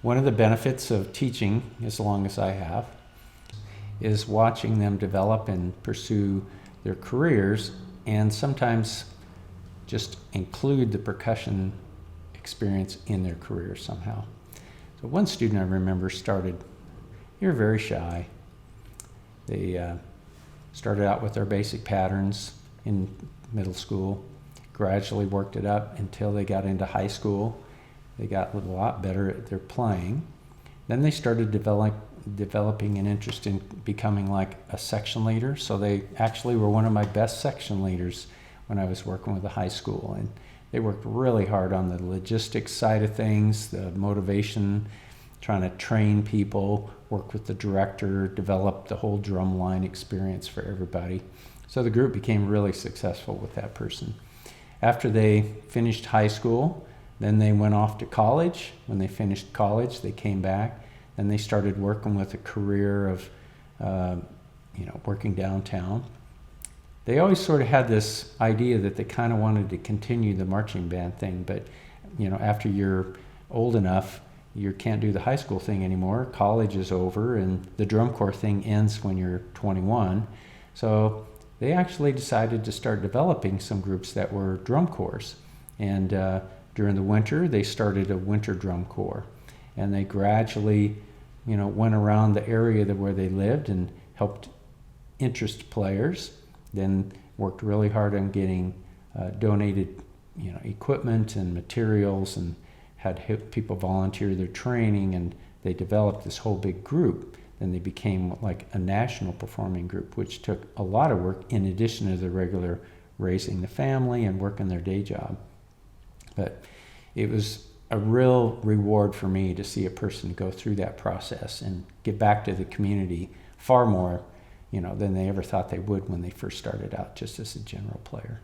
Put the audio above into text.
One of the benefits of teaching, as long as I have, is watching them develop and pursue their careers, and sometimes just include the percussion experience in their career somehow. So one student I remember they were very shy. They started out with their basic patterns in middle school, gradually worked it up until they got into high school. They got a lot better at their playing. Then they started developing an interest in becoming like a section leader. So they actually were one of my best section leaders when I was working with a high school. And they worked really hard on the logistics side of things, the motivation, trying to train people, work with the director, develop the whole drumline experience for everybody. So the group became really successful with that person. After they finished high school, then they went off to college. When they finished college, they came back, and they started working with a career of, working downtown. They always sort of had this idea that they kind of wanted to continue the marching band thing, but after you're old enough, you can't do the high school thing anymore. College is over, and the drum corps thing ends when you're 21. So they actually decided to start developing some groups that were drum corps. And during the winter, they started a winter drum corps. And they gradually, went around the area where they lived and helped interest players. Then worked really hard on getting donated, equipment and materials, and had people volunteer their training, and they developed this whole big group. Then they became like a national performing group, which took a lot of work in addition to the regular raising the family and working their day job. But it was a real reward for me to see a person go through that process and get back to the community far more, than they ever thought they would when they first started out just as a general player.